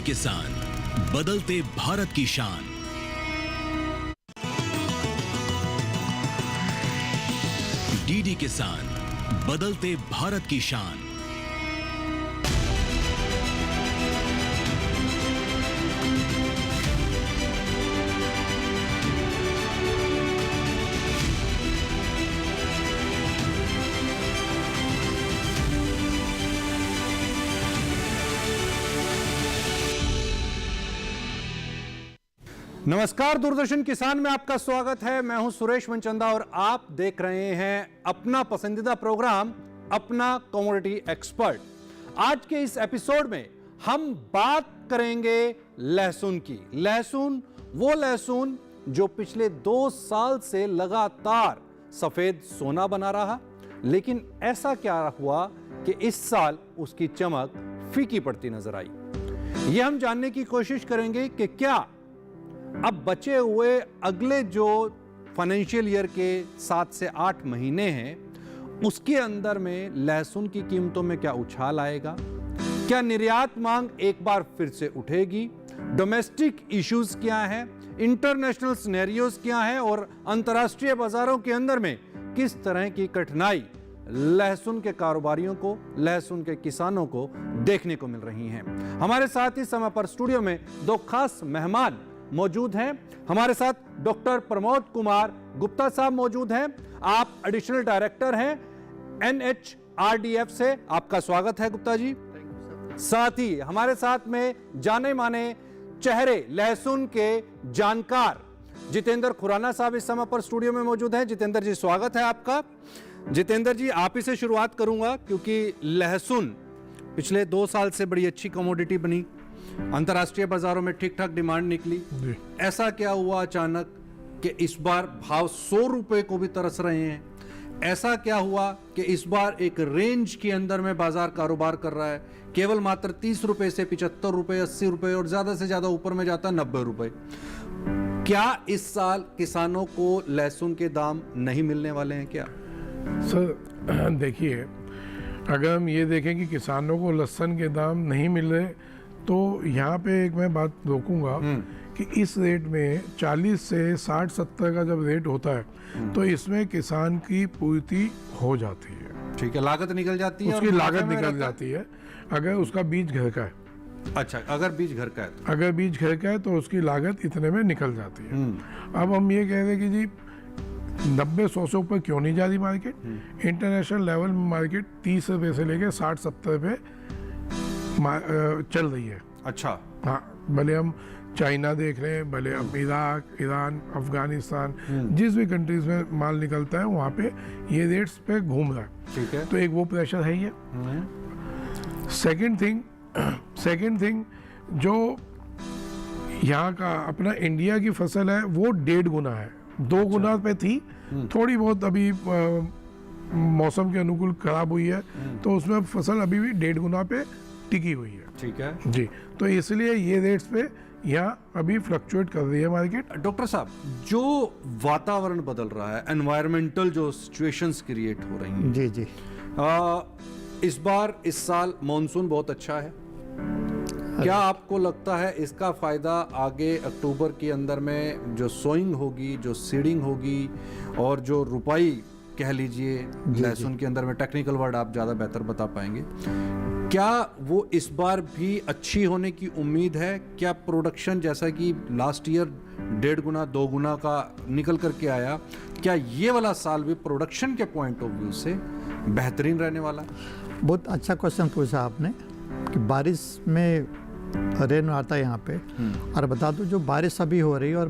किसान, बदलते भारत की शान। डीडी किसान, बदलते भारत की शान। नमस्कार, दूरदर्शन किसान में आपका स्वागत है। मैं हूं सुरेश मनचंदा और आप देख रहे हैं अपना पसंदीदा प्रोग्राम अपना कमोडिटी एक्सपर्ट। आज के इस एपिसोड में हम बात करेंगे लहसुन की। लहसुन, वो लहसुन जो पिछले 2 साल से लगातार सफेद सोना बना रहा, लेकिन ऐसा क्या हुआ कि इस साल उसकी चमक फीकी पड़ती नजर आई। यह हम जानने की कोशिश करेंगे कि क्या अब बचे हुए अगले जो फाइनेंशियल ईयर के 7 से 8 महीने हैं, उसके अंदर में लहसुन की कीमतों में क्या उछाल आएगा, क्या निर्यात मांग एक बार फिर से उठेगी, डोमेस्टिक इश्यूज क्या हैं, इंटरनेशनल सिनेरियोज क्या हैं और अंतर्राष्ट्रीय बाजारों के अंदर में किस तरह की कठिनाई लहसुन के कारोबारियों को, लहसुन के किसानों को देखने को मिल रही हैं। हमारे साथ इस समय पर स्टूडियो में 2 खास मेहमान मौजूद हैं। हमारे साथ डॉक्टर प्रमोद कुमार गुप्ता साहब मौजूद हैं। आप एडिशनल डायरेक्टर हैं NHRDF से। आपका स्वागत है गुप्ता जी। साथ ही हमारे साथ में जाने माने चेहरे, लहसुन के जानकार जितेंद्र खुराना साहब इस समय पर स्टूडियो में मौजूद हैं। जितेंद्र जी, स्वागत है आपका। जितेंद्र जी, आप ही से शुरुआत करूंगा क्योंकि लहसुन पिछले 2 साल से बड़ी अच्छी कमोडिटी बनी, अंतर्राष्ट्रीय बाजारों में ठीक ठाक डिमांड निकली। ऐसा क्या हुआ अचानक कि इस बार भाव 100 रुपए को भी तरस रहे हैं? ऐसा क्या हुआ कि इस बार एक रेंज के अंदर में बाजार कारोबार कर रहा है, केवल मात्र 30 रुपए से 75 रुपए, 80 रुपए और ज्यादा से ज्यादा ऊपर में जाता है 90 रुपए। क्या इस साल किसानों को लहसुन के दाम नहीं मिलने वाले हैं क्या? सर देखिए, अगर हम ये देखें कि किसानों को लहसुन के दाम नहीं मिल रहे, तो यहाँ पे एक मैं बात रोकूंगा कि इस रेट में 40 से 60-70 का जब रेट होता है तो इसमें किसान की पूर्ति हो जाती है। ठीक है, लागत निकल जाती है, उसकी लागत निकल जाती है अगर उसका बीज घर का है। अच्छा, अगर बीज घर का है तो? अगर बीज घर का है तो उसकी लागत इतने में निकल जाती है। अब हम ये कह रहे हैं कि जी 90-100 से ऊपर क्यों नहीं जा रही मार्केट। इंटरनेशनल लेवल में मार्केट 30 रुपये से लेकर 60-70 रुपये चल रही है। अच्छा, हाँ, भले हम चाइना देख रहे हैं, भले हम इराक, ईरान, अफगानिस्तान, जिस भी कंट्रीज में माल निकलता है वहाँ पे ये रेट्स पे घूम रहा है। ठीक है, तो एक वो प्रेशर है ही है। सेकंड थिंग जो यहाँ का अपना इंडिया की फसल है वो 1.5 गुना है, 2 गुना पे थी, थोड़ी बहुत अभी मौसम के अनुकूल खराब हुई है, तो उसमें फसल अभी भी 1.5 गुना पे टिकी हुई है। ठीक है जी, तो इसलिए ये रेट्स पे यहाँ अभी फ्लक्चुएट कर रही है मार्केट। डॉक्टर साहब, जो वातावरण बदल रहा है, एनवायरमेंटल जो सिचुएशंस क्रिएट हो रही हैं, जी जी, इस बार इस साल मॉनसून बहुत अच्छा है। क्या आपको लगता है इसका फायदा आगे अक्टूबर के अंदर में जो सोइंग होगी, जो सीडिंग होगी और जो रुपाई कह लीजिए लहसुन के अंदर में, टेक्निकल वर्ड आप ज़्यादा बेहतर बता पाएंगे, क्या वो इस बार भी अच्छी होने की उम्मीद है? क्या प्रोडक्शन जैसा कि लास्ट ईयर 1.5 गुना 2 गुना का निकल करके आया, क्या ये वाला साल भी प्रोडक्शन के पॉइंट ऑफ व्यू से बेहतरीन रहने वाला है? बहुत अच्छा क्वेश्चन पूछा आपने कि बारिश में रेन आता है यहाँ पे। और बता दूं, जो बारिश अभी हो रही है और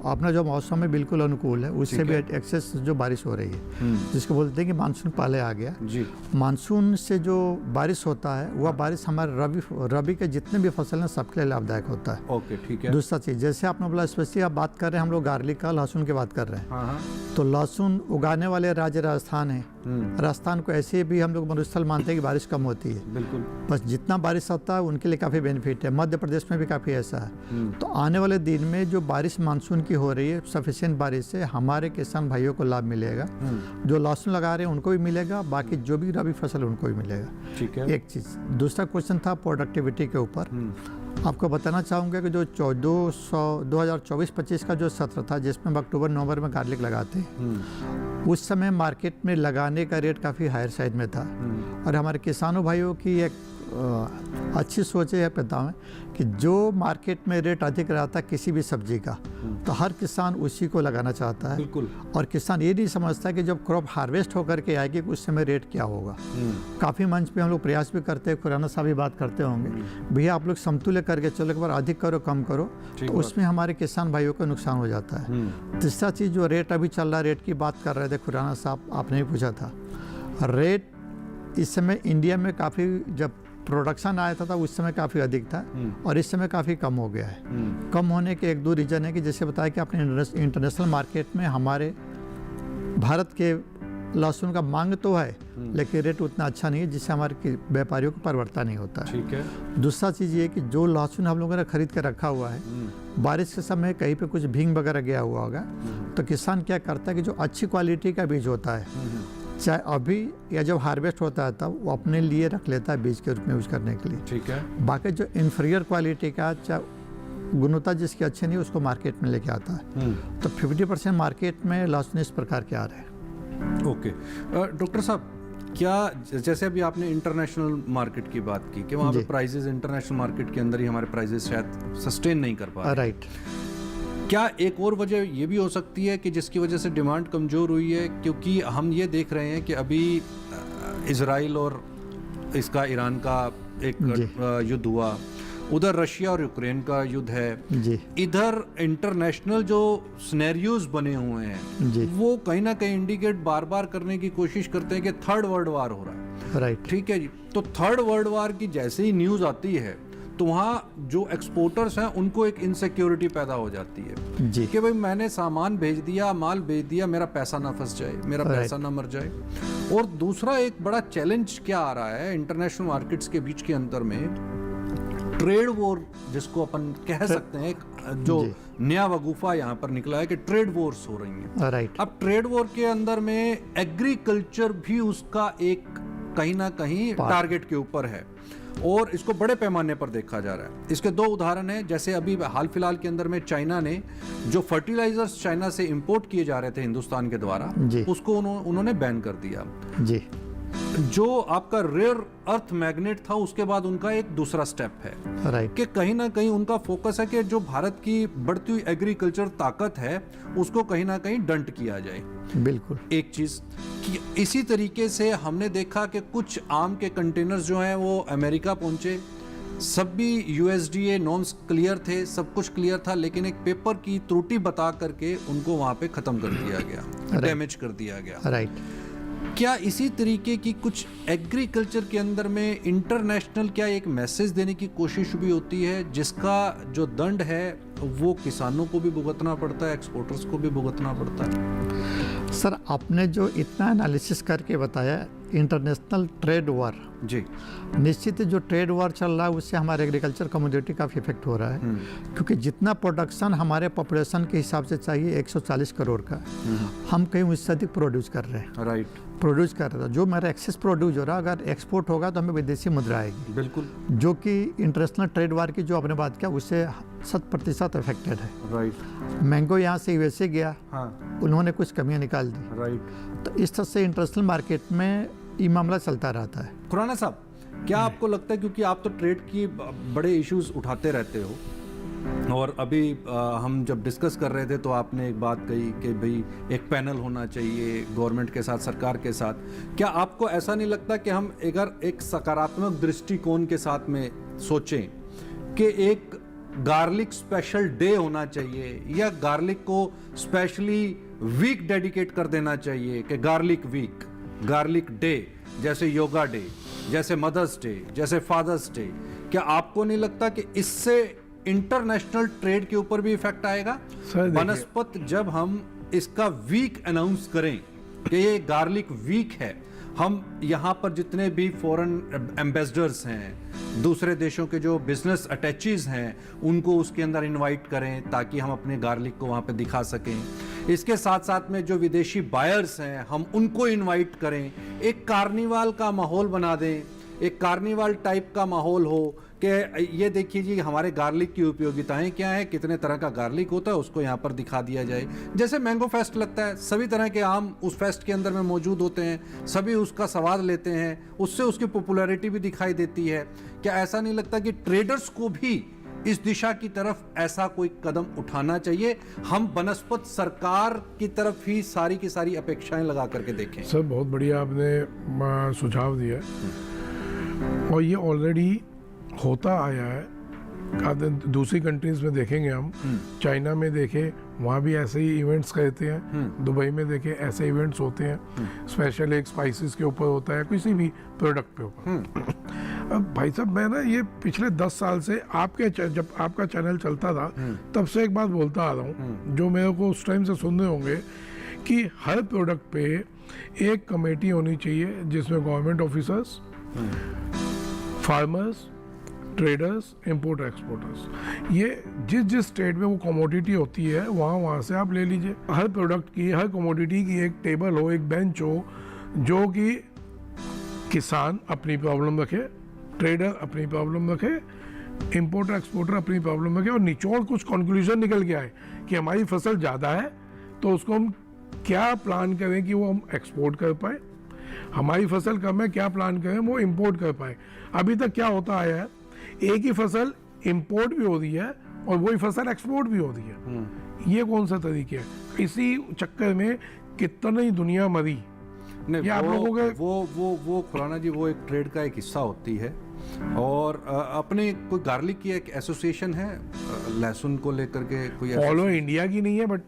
अपना जो मौसम में बिल्कुल अनुकूल है, उससे भी एक्सेस जो बारिश हो रही है, जिसको बोलते हैं कि मानसून पहले आ गया जी। मानसून से जो बारिश होता है वह बारिश हमारे रबी के जितने भी फसल हैं सबके लिए लाभदायक होता है। ओके, ठीक है। दूसरा चीज़, जैसे आपने बोला स्पेशली आप बात कर रहे हैं, हम लोग गार्लिक का, लहसुन की बात कर रहे हैं, तो लहसुन उगाने वाले राज्य राजस्थान है। राजस्थान को ऐसे भी हम लोग मरुस्थल मानते हैं कि बारिश कम होती है। बिल्कुल, बस जितना बारिश होता है उनके लिए काफ़ी बेनिफिट है। मध्य प्रदेश में भी काफ़ी ऐसा है। तो आने वाले दिन में जो बारिश मानसून की हो रही है, सफिशिएंट बारिश से हमारे किसान भाइयों को लाभ मिलेगा। जो लहसुन लगा रहे हैं उनको भी मिलेगा, बाकी जो भी रबी फसल उनको भी मिलेगा। ठीक है। एक चीज़। दूसरा क्वेश्चन था प्रोडक्टिविटी के ऊपर। आपको बताना चाहूँगा कि जो 2024-25 का जो सत्र था जिसमें हम अक्टूबर नवंबर में गार्लिक लगाते हैं, उस समय मार्केट में लगाने का रेट काफ़ी हायर साइड में था। और हमारे किसानों भाइयों की एक अच्छी सोच है बताऊँ कि जो मार्केट में रेट अधिक रहता है किसी भी सब्जी का, तो हर किसान उसी को लगाना चाहता है। बिल्कुल। और किसान ये नहीं समझता कि जब क्रॉप हार्वेस्ट होकर के आएगी उस समय रेट क्या होगा। काफ़ी मंच पे हम लोग प्रयास भी करते हैं, खुराना साहब भी बात करते होंगे, भैया आप लोग समतुल्य करके चलो, एक बार अधिक करो कम करो, तो उसमें हमारे किसान भाइयों को नुकसान हो जाता है। तीसरा चीज़ जो रेट अभी चल रहा है, रेट की बात कर रहे थे खुराना साहब, आपने भी पूछा था, रेट इस समय इंडिया में काफ़ी, जब प्रोडक्शन आया था उस समय काफ़ी अधिक था और इस समय काफ़ी कम हो गया है। कम होने के एक दो रीज़न है कि जैसे बताया कि अपने इंटरनेशनल मार्केट में हमारे भारत के लहसुन का मांग तो है लेकिन रेट उतना अच्छा नहीं है जिससे हमारे व्यापारियों को परिवर्तन नहीं होता है। ठीक है। दूसरा चीज़ ये कि जो लहसुन हम लोगों ने खरीद कर रखा हुआ है, बारिश के समय कहीं पे कुछ भींग वगैरह गया हुआ होगा, तो किसान क्या करता है कि जो अच्छी क्वालिटी का बीज होता है, चाहे अभी या जब हार्वेस्ट होता है तब वो अपने लिए रख लेता है बीज के रूप में यूज करने के लिए। ठीक है। बाकी जो इन्फीरियर क्वालिटी का, चाहे गुणवत्ता जिसकी अच्छी नहीं, उसको मार्केट में लेके आता है। तो 50% मार्केट में लहसुन इस प्रकार के आ रहे हैं। ओके। डॉक्टर साहब, क्या जैसे अभी आपने इंटरनेशनल मार्केट की बात की कि वहाँ पे प्राइसेस इंटरनेशनल मार्केट के अंदर ही हमारे प्राइसेस शायद सस्टेन नहीं कर पा रहे, राइट। क्या एक और वजह ये भी हो सकती है कि जिसकी वजह से डिमांड कमज़ोर हुई है, क्योंकि हम ये देख रहे हैं कि अभी इजराइल और इसका ईरान का एक युद्ध हुआ, उधर रशिया और यूक्रेन का युद्ध है जी, इधर इंटरनेशनल जो सिनेरियोज बने हुए हैं जी, वो कहीं ना कहीं इंडिकेट बार बार करने की कोशिश करते हैं कि थर्ड वर्ल्ड वार हो रहा है। राइट। ठीक है जी। तो थर्ड वर्ल्ड वार की जैसे ही न्यूज़ आती है तो वहाँ जो एक्सपोर्टर्स हैं उनको एक इनसिक्योरिटी पैदा हो जाती है जी, कि भाई मैंने सामान भेज दिया, माल भेज दिया, मेरा पैसा ना फंस जाए, मेरा पैसा ना मर जाए। और दूसरा एक बड़ा चैलेंज क्या आ रहा है इंटरनेशनल मार्केट्स के बीच के अंदर में, ट्रेड वॉर जिसको अपन कह सकते हैं, एक जो नया वगूफा यहाँ पर निकला है कि ट्रेड वॉर्स हो रही हैं। राइट। अब ट्रेड वॉर के अंदर में एग्रीकल्चर भी उसका एक कहीं ना कहीं टारगेट के ऊपर है और इसको बड़े पैमाने पर देखा जा रहा है। इसके दो उदाहरण हैं, जैसे अभी हाल फिलहाल के अंदर में चाइना ने जो फर्टिलाइजर्स चाइना से इंपोर्ट किए जा रहे थे हिंदुस्तान के द्वारा, उसको उन्होंने बैन कर दिया। जी। जो आपका रेयर अर्थ मैग्नेट था उसके बाद उनका एक दूसरा स्टेप है राइट, कि कहीं ना कहीं उनका फोकस है कि जो भारत की बढ़ती हुई एग्रीकल्चर ताकत है उसको कहीं ना कहीं डंट किया जाए। बिल्कुल। एक चीज कि इसी तरीके से हमने देखा कि कुछ आम के कंटेनर्स जो हैं वो अमेरिका पहुंचे, सब भी यूएसडीए नॉर्म्स क्लियर थे, सब कुछ क्लियर था, लेकिन एक पेपर की त्रुटि बता करके उनको वहां पे खत्म कर दिया गया, डैमेज कर दिया गया। राइट। क्या इसी तरीके की कुछ एग्रीकल्चर के अंदर में इंटरनेशनल क्या एक मैसेज देने की कोशिश भी होती है जिसका जो दंड है वो किसानों को भी भुगतना पड़ता है, एक्सपोर्टर्स को भी भुगतना पड़ता है? सर, आपने जो इतना एनालिसिस करके बताया इंटरनेशनल ट्रेड वॉर, जी, निश्चित ही जो ट्रेड वॉर चल रहा है उससे हमारे एग्रीकल्चर कम्युनिटी काफ़ी इफेक्ट हो रहा है, क्योंकि जितना प्रोडक्शन हमारे पॉपुलेशन के हिसाब से चाहिए 140 करोड़ का, हम कहीं उससे अधिक प्रोड्यूस कर रहे हैं। राइट। प्रोड्यूस कर रहा था, जो मेरा एक्सेस प्रोड्यूस हो रहा है, अगर एक्सपोर्ट होगा तो हमें विदेशी मुद्रा आएगी। बिल्कुल। जो कि इंटरनेशनल ट्रेड वार की जो आपने बात किया उससे 100% अफेक्टेड है। राइट। मैंगो यहाँ से यूएसए गया, हाँ, उन्होंने कुछ कमियां निकाल दी। राइट। तो इस तरह से इंटरनेशनल मार्केट में ये मामला चलता रहता है। खुराना साहब, क्या आपको लगता है, क्योंकि आप तो ट्रेड की बड़े इश्यूज उठाते रहते हो और अभी हम जब डिस्कस कर रहे थे तो आपने एक बात कही कि भाई एक पैनल होना चाहिए गवर्नमेंट के साथ, सरकार के साथ, क्या आपको ऐसा नहीं लगता कि हम अगर एक सकारात्मक दृष्टिकोण के साथ में सोचें कि एक गार्लिक स्पेशल डे होना चाहिए या गार्लिक को स्पेशली वीक डेडिकेट कर देना चाहिए कि गार्लिक वीक, गार्लिक डे, जैसे योगा डे, जैसे मदर्स डे, जैसे फादर्स डे, क्या आपको नहीं लगता कि इससे इंटरनेशनल ट्रेड के ऊपर भी इफेक्ट आएगा? बनस्पत जब हम इसका वीक अनाउंस करें कि ये गार्लिक वीक है, हम यहाँ पर जितने भी फॉरेन एम्बेसडर्स हैं, दूसरे देशों के जो बिजनेस अटैचीज हैं, उनको उसके अंदर इनवाइट करें ताकि हम अपने गार्लिक को वहाँ पे दिखा सकें। इसके साथ साथ में जो विदेशी बायर्स हैं हम उनको इनवाइट करें, एक कार्निवाल का माहौल बना दें, एक कार्निवाल टाइप का माहौल हो कि ये देखिए जी हमारे गार्लिक की उपयोगिताएं क्या है, कितने तरह का गार्लिक होता है उसको यहाँ पर दिखा दिया जाए। जैसे मैंगो फेस्ट लगता है, सभी तरह के आम उस फेस्ट के अंदर में मौजूद होते हैं, सभी उसका स्वाद लेते हैं, उससे उसकी पॉपुलैरिटी भी दिखाई देती है। क्या ऐसा नहीं लगता कि ट्रेडर्स को भी इस दिशा की तरफ ऐसा कोई कदम उठाना चाहिए? हम बनस्पत सरकार की तरफ ही सारी की सारी अपेक्षाएं लगा करके देखें। सर बहुत बढ़िया आपने सुझाव दिया है, और ये ऑलरेडी होता आया है। दूसरी कंट्रीज में देखेंगे हम, चाइना में देखें वहाँ भी ऐसे ही इवेंट्स कहते हैं, दुबई में देखें ऐसे इवेंट्स होते हैं, स्पेशल एक स्पाइसेस के ऊपर होता है, किसी भी प्रोडक्ट पे ऊपर। अब भाई साहब मैं ना ये पिछले 10 साल से जब आपका चैनल चलता था तब से एक बात बोलता आ रहा हूँ, जो मेरे को उस टाइम से सुनने होंगे, कि हर प्रोडक्ट पे एक कमेटी होनी चाहिए जिसमें government officers, farmers, traders, importer exporters, ये जिस स्टेट में वो कमोडिटी होती है वहाँ से आप ले लीजिए। हर प्रोडक्ट की, हर कमोडिटी की एक टेबल हो, एक बेंच हो, जो कि किसान अपनी प्रॉब्लम रखे, ट्रेडर अपनी प्रॉब्लम रखे, इंपोर्टर एक्सपोर्टर अपनी प्रॉब्लम रखे, और निचोड़ कुछ कंक्लूजन निकल के आए कि हमारी फसल ज़्यादा है तो उसको हम क्या प्लान करें कि वो हम एक्सपोर्ट कर पाए, हमारी फसल कम है क्या प्लान करें वो इंपोर्ट कर पाए। अभी तक क्या होता आया है, एक ही फसल इंपोर्ट भी हो रही है और वही फसल एक्सपोर्ट भी हो रही है। ये कौन सा तरीके है? इसी चक्कर में कितनी दुनिया मरी। नहीं, आप लोगों के वो खुराना जी वो एक ट्रेड का एक हिस्सा होती है। और अपने कोई गार्लिक की एक एसोसिएशन है, लहसुन को लेकर के कोई ऑल ओवर इंडिया की नहीं है, बट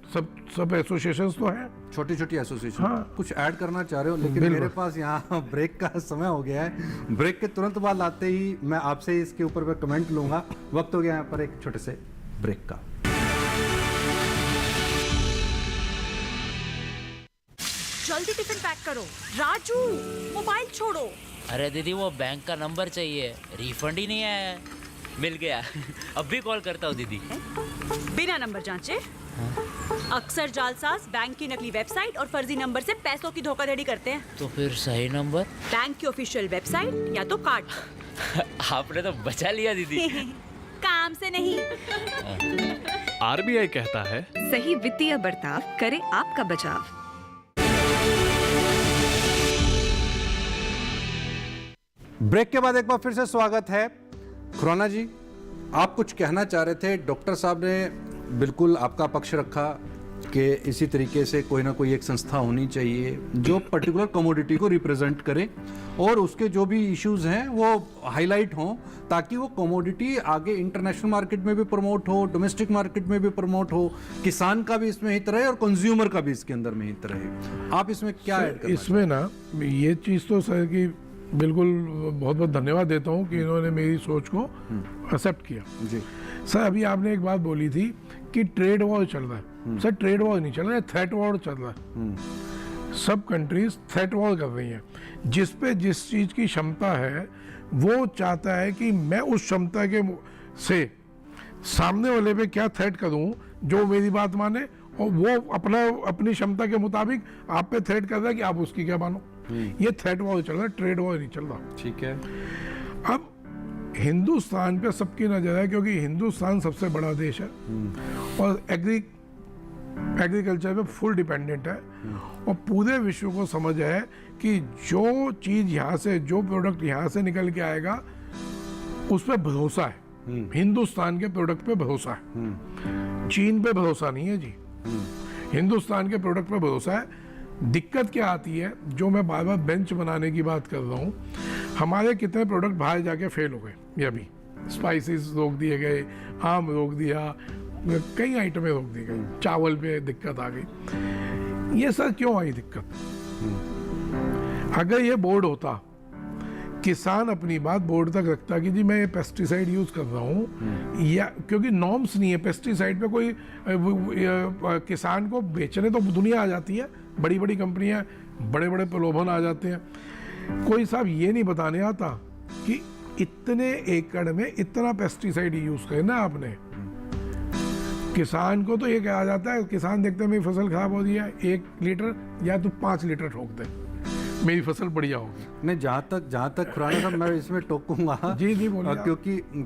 सब एसोसिएशंस तो है, छोटी छोटी एसोसिएशन। हाँ। कुछ ऐड करना चाह रहे हो? लेकिन मेरे पास यहाँ ब्रेक का समय हो गया है। ब्रेक के तुरंत बाद आते ही मैं आपसे इसके ऊपर मैं कमेंट लूंगा। वक्त हो गया यहाँ पर एक छोटे से ब्रेक का। जल्दी टिफिन पैक करो। राजू मोबाइल छोड़ो। अरे दीदी वो बैंक का नंबर चाहिए, रिफंड ही नहीं आया है। मिल गया अब भी कॉल करता हूँ दीदी। बिना नंबर जांचे अक्सर जालसाज बैंक की नकली वेबसाइट और फर्जी नंबर से पैसों की धोखाधड़ी करते हैं। तो फिर सही नंबर? बैंक की ऑफिशियल वेबसाइट या तो कार्ड। आपने तो बचा लिया दीदी। काम से नहीं। आरबीआई कहता है, सही वित्तीय बर्ताव करे आपका बचाव। ब्रेक के बाद एक बार फिर से स्वागत है। खुराना जी, आप कुछ कहना चाह रहे थे। डॉक्टर साहब ने बिल्कुल आपका पक्ष रखा कि इसी तरीके से कोई ना कोई एक संस्था होनी चाहिए जो पर्टिकुलर कमोडिटी को रिप्रेजेंट करे और उसके जो भी इश्यूज हैं वो हाईलाइट हों, ताकि वो कमोडिटी आगे इंटरनेशनल मार्केट में भी प्रमोट हो, डोमेस्टिक मार्केट में भी प्रमोट हो, किसान का भी इसमें हित रहे और कंज्यूमर का भी इसके अंदर में हित रहे। आप इसमें क्या ऐड करना इसमें ना ये चीज़ तो सर की बिल्कुल बहुत बहुत धन्यवाद देता हूँ कि इन्होंने मेरी सोच को एक्सेप्ट किया जी। सर अभी आपने एक बात बोली थी कि ट्रेड वॉर चल रहा है। सर ट्रेड वॉर नहीं चल रहा है, थ्रेट वॉर चल रहा है। सब कंट्रीज थ्रेट वॉर कर रही हैं। जिस पे जिस चीज़ की क्षमता है वो चाहता है कि मैं उस क्षमता के से सामने वाले पे क्या थ्रेट करूं जो मेरी बात माने, और वो अपनी क्षमता के मुताबिक आप पे थ्रेट कर रहा है कि आप उसकी क्या मानो। ये थ्रेट वॉर चल रहा है, ट्रेड वॉर नहीं चल रहा। ठीक है। अब हिंदुस्तान पे सबकी नजर है क्योंकि हिंदुस्तान सबसे बड़ा देश है और एग्रीकल्चर पे फुल डिपेंडेंट है, और पूरे विश्व को समझ है कि जो चीज़ यहाँ से, जो प्रोडक्ट यहाँ से निकल के आएगा उस पर भरोसा है। हिंदुस्तान के प्रोडक्ट पे भरोसा है, चीन पे भरोसा नहीं है जी। हिंदुस्तान के प्रोडक्ट पे भरोसा है। दिक्कत क्या आती है, जो मैं बार बार बेंच बनाने की बात कर रहा हूँ, हमारे कितने प्रोडक्ट बाहर जाके फेल हो गए। ये अभी स्पाइसेस रोक दिए गए, आम रोक दिया, कई आइटमें रोक दी गई, चावल पे दिक्कत आ गई। ये सर क्यों आई दिक्कत? अगर ये बोर्ड होता, किसान अपनी बात बोर्ड तक रखता कि जी मैं ये पेस्टिसाइड यूज़ कर रहा हूँ, या क्योंकि नॉर्म्स नहीं है पेस्टिसाइड पे, कोई किसान को बेचने तो दुनिया आ जाती है, बड़ी बड़ी कंपनियां, बड़े बड़े प्रलोभन आ जाते हैं। कोई साहब ये नहीं बताने आता कि इतने एकड़ में इतना पेस्टिसाइड यूज़ करना आपने। किसान को तो ये कहा जाता है, किसान देखते हैं मेरी फसल खराब हो रही है, 1 लीटर या तो 5 लीटर ठोक दे, मेरी फसल बढ़िया होगी। नहीं, जहाँ तक खुराना साहब मैं इसमें टोकूंगा जी जी बोलिए आप।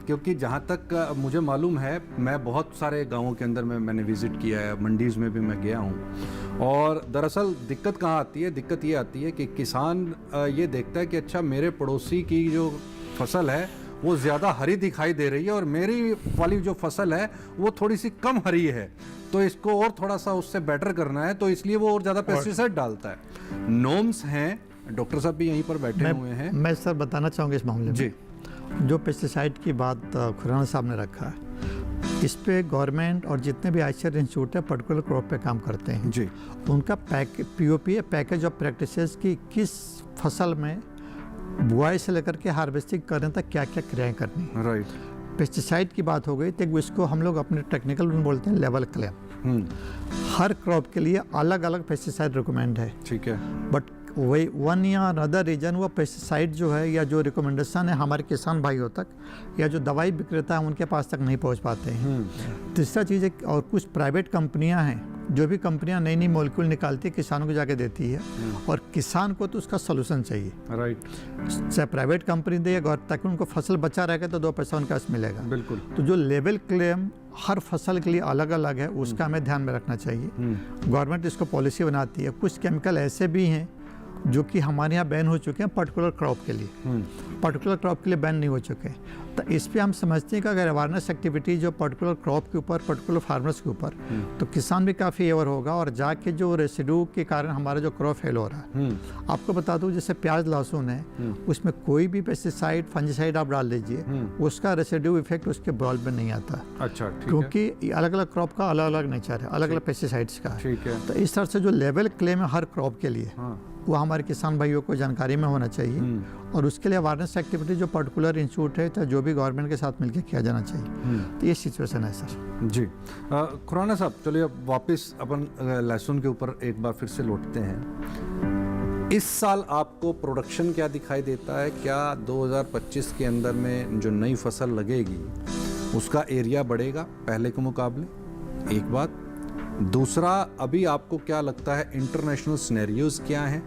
क्योंकि जहाँ तक मुझे मालूम है, मैं बहुत सारे गांवों के अंदर में मैंने विजिट किया है, मंडीज़ में भी मैं गया हूँ। और दरअसल दिक्कत कहाँ आती है? दिक्कत ये आती है कि किसान ये देखता है कि अच्छा मेरे पड़ोसी की जो फसल है वो ज़्यादा हरी दिखाई दे रही है और मेरी वाली जो फसल है वो थोड़ी सी कम हरी है, तो इसको और थोड़ा सा उससे बेटर करना है, तो इसलिए वो और ज़्यादा पेस्टिसाइड डालता है। नॉर्म्स हैं, डॉक्टर साहब भी यहीं पर बैठे हुए हैं। मैं सर बताना चाहूँगा इस मामले में जी। जो पेस्टिसाइड की बात खुराना साहब ने रखा है, इस पे गवर्नमेंट और जितने भी आईसीआर इंस्टीट्यूट है पर्टिकुलर क्रॉप पे काम करते हैं जी। उनका पीओपी है, पैकेज ऑफ प्रैक्टिसेस की किस फसल में बुआई से लेकर के हार्वेस्टिंग करने तक क्या क्या क्रियाएं करनी है। राइट। पेस्टिसाइड की बात हो गई तो इसको हम लोग अपने टेक्निकल में बोलते हैं लेवल क्लेम। हर क्रॉप के लिए अलग अलग पेस्टिसाइड रिकमेंड है। ठीक है। बट वही वन या अनदर रीजन वो पेस्टिसाइड जो है या जो रिकमेंडेशन है हमारे किसान भाइयों तक या जो दवाई विक्रेता हैं उनके पास तक नहीं पहुंच पाते हैं। तीसरा चीज़ है और कुछ प्राइवेट कंपनियां हैं, जो भी कंपनियां नई नई मॉलिक्यूल निकालती है किसानों को जाके देती है और किसान को तो उसका सोल्यूशन चाहिए। राइट। चाहे प्राइवेट कंपनी दे या गवर्नमेंट, ताकि उनको फसल बचा रहेगा तो 2 पैसा उनके पास मिलेगा। बिल्कुल। तो जो लेवल क्लेम हर फसल के लिए अलग अलग है उसका हमें ध्यान में रखना चाहिए। गवर्नमेंट इसको पॉलिसी बनाती है। कुछ केमिकल ऐसे भी हैं जो कि हमारे यहाँ बैन हो चुके हैं पर्टिकुलर क्रॉप के लिए, पर्टिकुलर क्रॉप के लिए बैन नहीं हो चुके। तो इस पे हम समझते हैं कि अगर अवेयरनेस एक्टिविटी जो पर्टिकुलर क्रॉप के ऊपर, पर्टिकुलर फार्मर्स के ऊपर, तो किसान भी काफ़ी अवेयर होगा और जाके जो रेसिड्यू के कारण हमारा जो क्रॉप फेल हो रहा है, आपको बता दूं जैसे प्याज लहसुन है उसमें कोई भी पेस्टिसाइड फंजीसाइड आप डाल दीजिए उसका रेसिड्यू इफेक्ट उसके बॉल में नहीं आता। अच्छा, ठीक है। क्योंकि अलग अलग क्रॉप का अलग अलग नेचर है, अलग अलग पेस्टिसाइड्स का है। ठीक है। तो इस तरह से जो लेवल क्लेम है हर क्रॉप के लिए वो हमारे किसान भाइयों को जानकारी में होना चाहिए और उसके लिए अवेयरनेस एक्टिविटी जो पर्टिकुलर इंस्टीट्यूट है चाहे जो भी गवर्नमेंट के साथ मिलकर किया जाना चाहिए। तो ये सिचुएशन है सर। जी। खुराना साहब, चलिए अब वापस अपन लहसुन के ऊपर एक बार फिर से लौटते हैं। इस साल आपको प्रोडक्शन क्या दिखाई देता है? क्या 2025 के अंदर में जो नई फसल लगेगी उसका एरिया बढ़ेगा पहले के मुकाबले? एक बात। दूसरा, अभी आपको क्या लगता है इंटरनेशनल सिनेरियोज क्या हैं?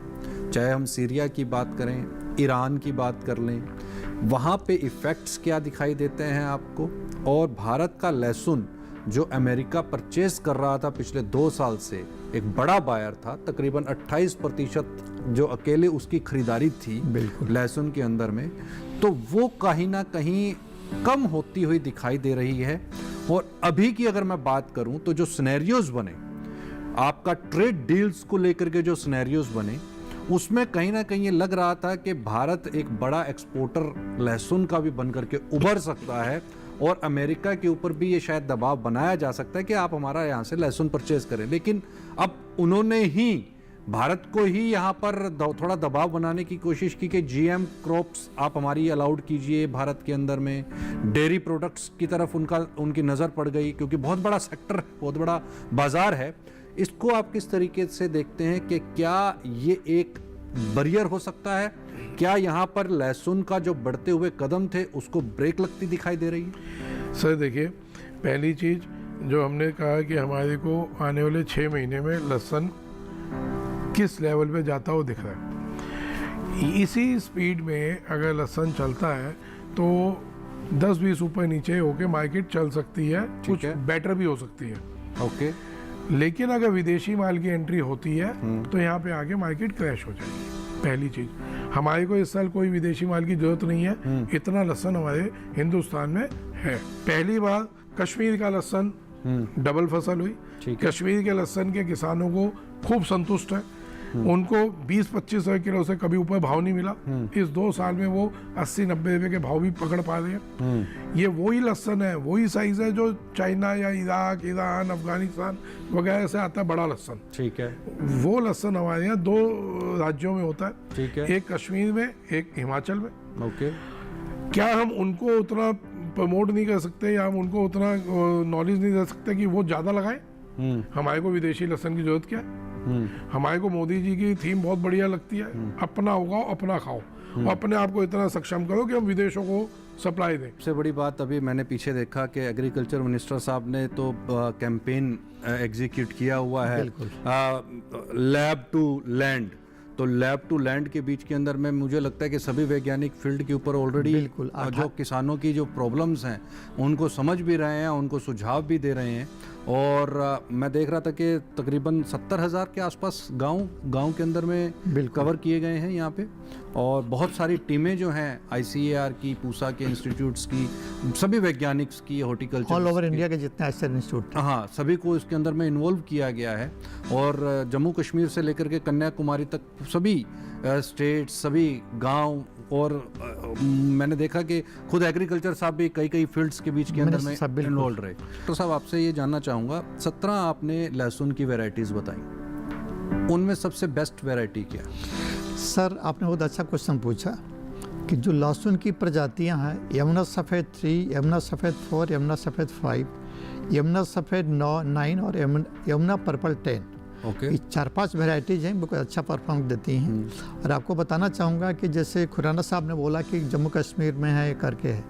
चाहे हम सीरिया की बात करें, ईरान की बात कर लें, वहाँ पे इफ़ेक्ट्स क्या दिखाई देते हैं आपको? और भारत का लहसुन जो अमेरिका परचेज कर रहा था पिछले 2 साल से, एक बड़ा बायर था, तकरीबन 28% जो अकेले उसकी खरीदारी थी लहसुन के अंदर में, तो वो कहीं ना कहीं कम होती हुई दिखाई दे रही है। और अभी की अगर मैं बात करूं तो जो सिनेरियोज बने, आपका ट्रेड डील्स को लेकर के जो सिनेरियोज बने, उसमें कहीं ना कहीं ये लग रहा था कि भारत एक बड़ा एक्सपोर्टर लहसुन का भी बनकर के उभर सकता है और अमेरिका के ऊपर भी ये शायद दबाव बनाया जा सकता है कि आप हमारा यहाँ से लहसुन परचेज करें। लेकिन अब उन्होंने ही भारत को ही यहाँ पर थोड़ा दबाव बनाने की कोशिश की कि जीएम क्रॉप्स आप हमारी अलाउड कीजिए भारत के अंदर में। डेयरी प्रोडक्ट्स की तरफ उनकी नज़र पड़ गई क्योंकि बहुत बड़ा सेक्टर, बहुत बड़ा बाजार है। इसको आप किस तरीके से देखते हैं कि क्या ये एक बैरियर हो सकता है? क्या यहाँ पर लहसुन का जो बढ़ते हुए कदम थे उसको ब्रेक लगती दिखाई दे रही है? सर देखिए, पहली चीज़ जो हमने कहा कि हमारे को आने वाले 6 महीने में लहसुन किस लेवल पे जाता हो दिख रहा है। इसी स्पीड में अगर लहसुन चलता है तो 10-20 ऊपर नीचे होके मार्केट चल सकती है, कुछ बेटर भी हो सकती है। ओके। लेकिन अगर विदेशी माल की एंट्री होती है तो यहाँ पे आके मार्केट क्रैश हो जाएगी। पहली चीज, हमारे को इस साल कोई विदेशी माल की जरूरत नहीं है, इतना लहसुन हमारे हिंदुस्तान में है। पहली बार कश्मीर का लहसुन डबल फसल हुई। कश्मीर के लहसुन के किसानों को खूब संतुष्ट है, उनको 20-25 किलो से कभी ऊपर भाव नहीं मिला। इस 2 साल में वो 80-90 रुपए के भाव भी पकड़ पा रहे हैं। ये वही लहसुन है, वही साइज है जो चाइना या इराक, ईरान, अफगानिस्तान वगैरह से आता है, बड़ा लहसुन। ठीक है। वो लहसुन हमारे यहाँ 2 राज्यों में होता है। ठीक है। एक कश्मीर में, एक हिमाचल में। ओके। क्या हम उनको उतना प्रमोट नहीं कर सकते या हम उनको उतना नॉलेज नहीं दे सकते कि वो ज़्यादा लगाएं? हमारे को विदेशी लहसुन की जरूरत क्या है? हमारे को मोदी जी की थीम बहुत बढ़िया लगती है, अपना उगाओ अपना खाओ और अपने आप को इतना सक्षम करो कि हम विदेशों को सप्लाई दें। सबसे बड़ी बात अभी मैंने पीछे देखा कि एग्रीकल्चर मिनिस्टर साहब ने तो कैंपेन एग्जीक्यूट किया हुआ है, लैब टू लैंड। तो लैब टू लैंड के बीच के अंदर में मुझे लगता है कि सभी वैज्ञानिक फील्ड के ऊपर ऑलरेडी बिल्कुल, जो किसानों की जो प्रॉब्लम्स हैं उनको समझ भी रहे हैं, उनको सुझाव भी दे रहे हैं। और मैं देख रहा था कि तकरीबन 70,000 के आसपास गांव के अंदर में कवर किए गए हैं यहाँ पे, और बहुत सारी टीमें जो हैं ICAR की, पूसा के इंस्टीट्यूट्स की, सभी वैज्ञानिक्स की, हॉर्टिकल्चर ऑल ओवर इंडिया के जितने ऐसे इंस्टीट्यूट, हाँ, सभी को इसके अंदर में इन्वॉल्व किया गया है। और जम्मू कश्मीर से लेकर के कन्याकुमारी तक सभी स्टेट, सभी गांव, और मैंने देखा कि खुद एग्रीकल्चर साहब भी कई फील्ड्स के बीच के अंदर में इन्वॉल्व रहे। तो साहब आपसे ये जानना चाहूँगा, 17 आपने लहसुन की वैरायटीज़ बताई, उनमें सबसे बेस्ट वैरायटी क्या? सर आपने बहुत अच्छा क्वेश्चन पूछा कि जो लहसुन की प्रजातियां हैं, यमुना सफ़ेद 3, यमुना सफ़ेद 4, यमुना सफ़ेद 5, यमुना सफ़ेद 9 और यमुना पर्पल 10, ये 4-5 वेराइटीज़ हैं, बहुत अच्छा परफॉर्म देती हैं। और आपको बताना चाहूँगा कि जैसे खुराना साहब ने बोला कि जम्मू कश्मीर में है करके है,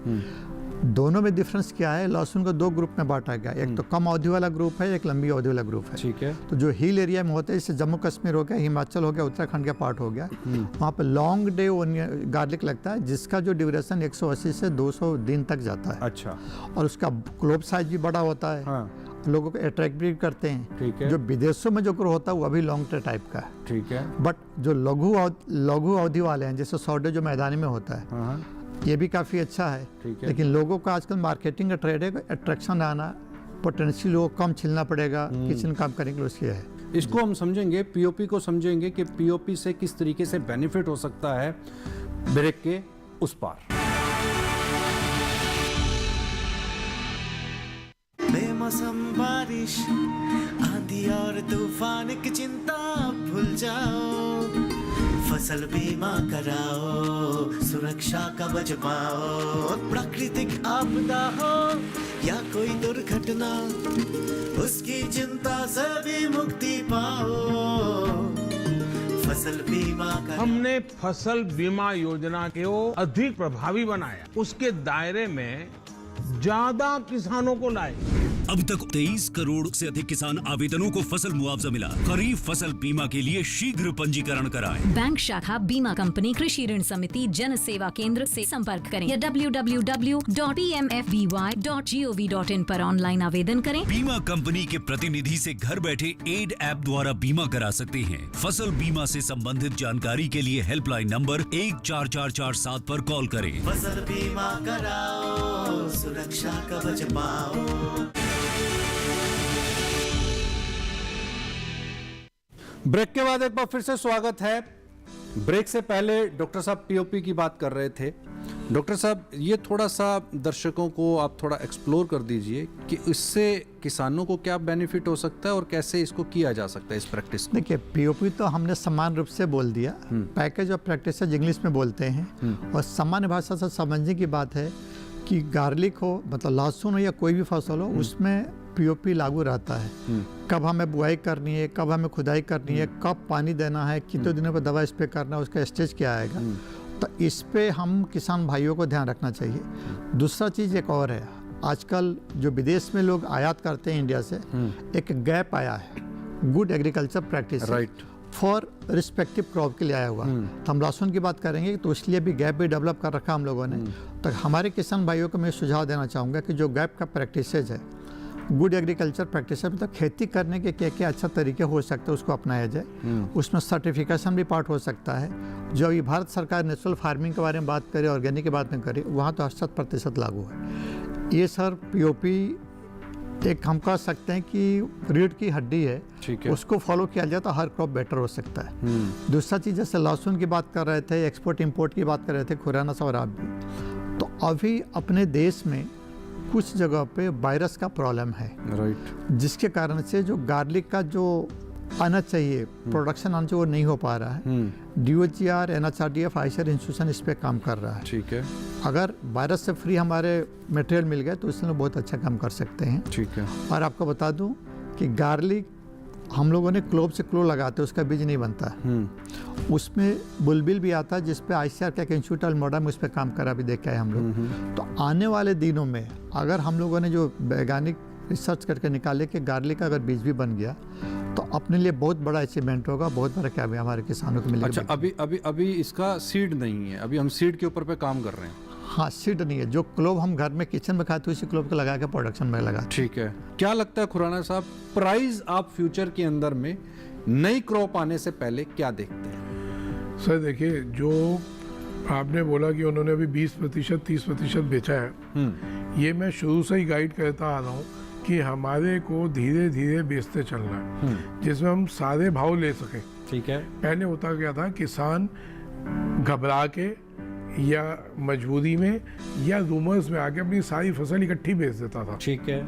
दोनों में डिफरेंस क्या है? लहसुन को 2 ग्रुप में बांटा गया, एक तो कम अवधि वाला ग्रुप है, एक लंबी अवधि वाला ग्रुप है। ठीक है। तो जो हिल एरिया में होते हैं, जैसे जम्मू कश्मीर हो गया, हिमाचल हो गया, उत्तराखंड का पार्ट हो गया, वहाँ पे लॉन्ग डे गार्लिक लगता है, जिसका जो ड्यूरेशन 180 से 200 दिन तक जाता है। अच्छा। और उसका क्लोब साइज भी बड़ा होता है। हाँ। लोगों को अट्रैक्ट भी करते हैं। ठीक है। जो विदेशों में जो ग्रो होता है वो अभी लॉन्ग टर्म टाइप का है। ठीक है। बट जो लघु अवधि वाले हैं, जैसे सौडे जो मैदानी में होता है, हाँ, ये भी काफ़ी अच्छा है। ठीक है। लेकिन लोगों का आजकल मार्केटिंग का ट्रेड है, अट्रैक्शन आना, पोटेंशियल लोग कम छिलना पड़ेगा, किचन काम करेंगे, उसके है। इसको हम समझेंगे, पीओपी को समझेंगे कि पीओपी से किस तरीके से बेनिफिट हो सकता है ब्रेक के उस पार। बेमौसम बारिश, आंधी और तूफान की चिंता भूल जाओ, फसल बीमा कराओ, सुरक्षा कवच पाओ, प्राकृतिक आपदा हो या कोई दुर्घटना, उसकी चिंता से भी मुक्ति पाओ, फसल बीमा कराओ। हमने फसल बीमा योजना को अधिक प्रभावी बनाया, उसके दायरे में ज्यादा किसानों को लाए। अब तक 23 करोड़ से अधिक किसान आवेदनों को फसल मुआवजा मिला। खरीफ फसल बीमा के लिए शीघ्र पंजीकरण कराएं। बैंक शाखा, बीमा कंपनी, कृषि ऋण समिति, जन सेवा केंद्र से संपर्क करें या www.pmfby.gov.in पर ऑनलाइन आवेदन करें। बीमा कंपनी के प्रतिनिधि से घर बैठे एड ऐप द्वारा बीमा करा सकते हैं। फसल बीमा से संबंधित जानकारी के लिए हेल्पलाइन नंबर 14447 पर कॉल करें। फसल बीमा कराओ, सुरक्षा कवच पाओ। ब्रेक के बाद एक बार फिर से स्वागत है। ब्रेक से पहले डॉक्टर साहब पीओपी की बात कर रहे थे। डॉक्टर साहब, ये थोड़ा सा दर्शकों को आप थोड़ा एक्सप्लोर कर दीजिए कि इससे किसानों को क्या बेनिफिट हो सकता है और कैसे इसको किया जा सकता है इस प्रैक्टिस को। देखिए, पीओपी तो हमने समान रूप से बोल दिया, पैकेज ऑफ प्रैक्टिस इंग्लिश में बोलते हैं, और सामान्य भाषा से समझने की बात है कि गार्लिक हो, मतलब लहसुन हो या कोई भी फसल हो, उसमें पीओपी लागू रहता है। कब हमें बुआई करनी है, कब हमें खुदाई करनी है, कब पानी देना है, कितने दिनों पर दवा स्प्रे करना है, उसका स्टेज क्या आएगा, तो इस पे हम किसान भाइयों को ध्यान रखना चाहिए। दूसरा चीज़ एक और है, आजकल जो विदेश में लोग आयात करते हैं इंडिया से, एक गैप आया है good agriculture practice for respective crop के लिए आया हुआ। तो हम लहसुन की बात करेंगे तो इसलिए भी गैप भी डेवलप कर रखा हम लोगों ने। तो हमारे किसान भाइयों को मैं सुझाव देना चाहूँगा कि जो गैप का प्रैक्टिसेज है, गुड एग्रीकल्चर प्रैक्टिस है, मतलब खेती करने के क्या क्या अच्छा तरीके हो सकते हैं उसको अपनाया जाए। उसमें सर्टिफिकेशन भी पार्ट हो सकता है। जो ये भारत सरकार नेचुरल फार्मिंग के बारे में बात करे, ऑर्गेनिक की बात में करे, वहाँ तो 80% लागू है। ये सर पीओपी एक हम कह सकते हैं कि रीढ़ की हड्डी है, उसको फॉलो किया जाए तो हर क्रॉप बेटर हो सकता है। दूसरा चीज़, जैसे लहसुन की बात कर रहे थे, एक्सपोर्ट इंपोर्ट की बात कर रहे थे खुराना साहब और आप भी, तो अभी अपने देश में कुछ जगह पे वायरस का प्रॉब्लम है, जिसके कारण से जो गार्लिक का जो आना चाहिए प्रोडक्शन आना चाहिए वो नहीं हो पा रहा है। DOGR, NHRDF, आईसीआर इंस्टीट्यूशन इस पे काम कर रहा है। ठीक है। अगर वायरस से फ्री हमारे मटेरियल मिल गए तो इसमें बहुत अच्छा काम कर सकते हैं। ठीक है। और आपको बता दूं कि गार्लिक हम लोगों ने क्लोव से क्लो लगाते हैं, उसका बीज नहीं बनता। उसमें बुलबिल भी आता है, जिसपे ICAR का इंस्टीट्यूट अल्मोड़ा में उस पर काम करा भी देखा है हम लोग। तो आने वाले दिनों में अगर हम लोगों ने जो वैज्ञानिक रिसर्च करके निकाले कि गार्लिक का अगर बीज भी बन गया तो अपने लिए बहुत बड़ा अचीवमेंट होगा, बहुत बड़ा क्या हमारे किसानों को मिलेगा। अच्छा, अभी इसका सीड नहीं है, अभी हम सीड के ऊपर पे काम कर रहे हैं। हाँ, सीड नहीं है, जो क्लोव हम घर में किचन में खाते हैं उसी क्लोव को लगा के प्रोडक्शन में लगा। ठीक है, क्या लगता है खुराना साहब, प्राइस आप फ्यूचर के अंदर में नई क्रॉप आने से पहले क्या देखते हैं? सर देखिए, जो आपने बोला कि उन्होंने अभी 20% 30% बेचा है, ये मैं शुरू से ही गाइड करता आ रहा हूँ कि हमारे को धीरे धीरे बेचते चलना है, जिसमें हम सारे भाव ले सकें। ठीक है। पहले होता क्या था, किसान घबरा के या मजबूरी में या रूमर्स में आके अपनी सारी फसल इकट्ठी बेच देता था। ठीक है।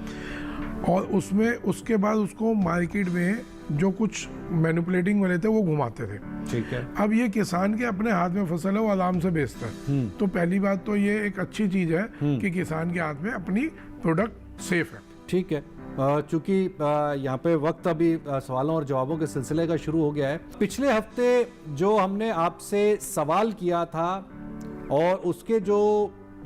और उसमें उसके बाद उसको मार्केट में जो कुछ मैनिपुलेटिंग वाले थे वो घुमाते थे। ठीक है। अब ये किसान के अपने हाथ में फसल है, वो आराम से बेचता है। तो पहली बात तो ये एक अच्छी चीज है कि किसान के हाथ में अपनी प्रोडक्ट सेफ है। ठीक है। चूंकि यहाँ पे वक्त अभी सवालों और जवाबों के सिलसिले का शुरू हो गया है। पिछले हफ्ते जो हमने आपसे सवाल किया था और उसके जो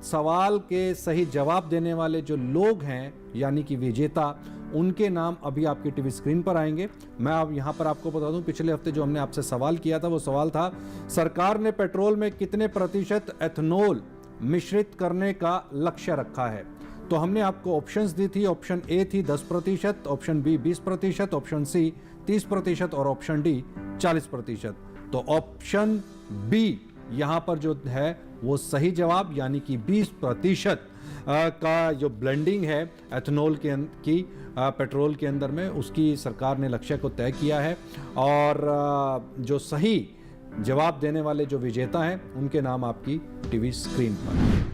सवाल के सही जवाब देने वाले जो लोग हैं यानी कि विजेता, उनके नाम अभी आपकी टीवी स्क्रीन पर आएंगे। मैं अब यहाँ पर आपको बता दूं, पिछले हफ्ते जो हमने आपसे सवाल किया था वो सवाल था, सरकार ने पेट्रोल में कितने प्रतिशत एथनॉल मिश्रित करने का लक्ष्य रखा है? तो हमने आपको ऑप्शंस दी थी। ऑप्शन ए थी 10%, ऑप्शन बी 20%, ऑप्शन सी 30% और ऑप्शन डी 40%। तो ऑप्शन बी यहाँ पर जो है वो सही जवाब, यानी कि 20% का जो ब्लेंडिंग है एथनॉल की पेट्रोल के अंदर में, उसकी सरकार ने लक्ष्य को तय किया है। और जो सही जवाब देने वाले जो विजेता हैं उनके नाम आपकी टीवी स्क्रीन पर।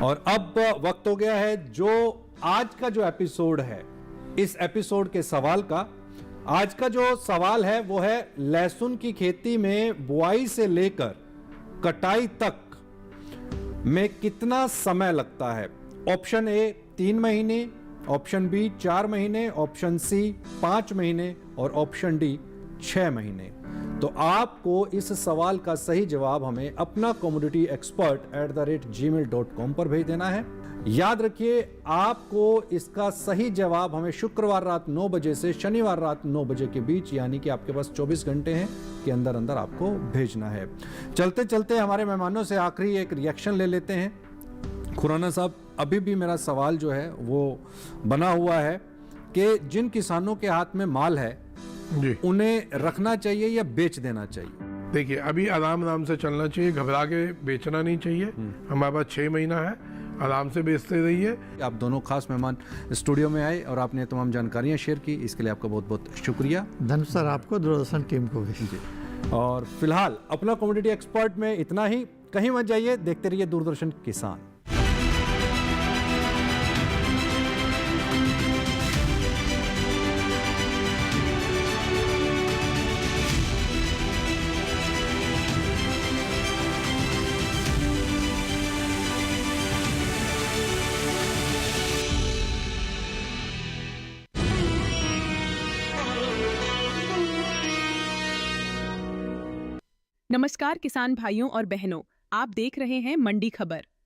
और अब वक्त हो गया है जो आज का जो एपिसोड है, इस एपिसोड के सवाल का। आज का जो सवाल है वो है, लहसुन की खेती में बुआई से लेकर कटाई तक में कितना समय लगता है? ऑप्शन ए 3 महीने, ऑप्शन बी 4 महीने, ऑप्शन सी 5 महीने और ऑप्शन डी 6 महीने। तो आपको इस सवाल का सही जवाब हमें अपना कमोडिटी एक्सपर्ट @gmail.com पर भेज देना है। याद रखिए, आपको इसका सही जवाब हमें शुक्रवार रात 9 बजे से शनिवार रात 9 बजे के बीच, यानी कि आपके पास 24 घंटे हैं के अंदर अंदर आपको भेजना है। चलते चलते हमारे मेहमानों से आखिरी एक रिएक्शन ले लेते हैं। खुराना साहब, अभी भी मेरा सवाल जो है वो बना हुआ है कि जिन किसानों के हाथ में माल है जी, उन्हें रखना चाहिए या बेच देना चाहिए? देखिए, अभी आराम से चलना चाहिए, घबरा के बेचना नहीं चाहिए। हमारे पास 6 महीना है, आराम से बेचते रहिए। आप दोनों खास मेहमान स्टूडियो में आए और आपने तमाम जानकारियां शेयर की, इसके लिए आपका बहुत बहुत शुक्रिया। धन्यवाद सर, आपको, दूरदर्शन टीम को भी। और फिलहाल अपना कमोडिटी एक्सपर्ट में इतना ही। कहीं मत जाइए, देखते रहिए दूरदर्शन किसान। नमस्कार किसान भाइयों और बहनों, आप देख रहे हैं मंडी खबर।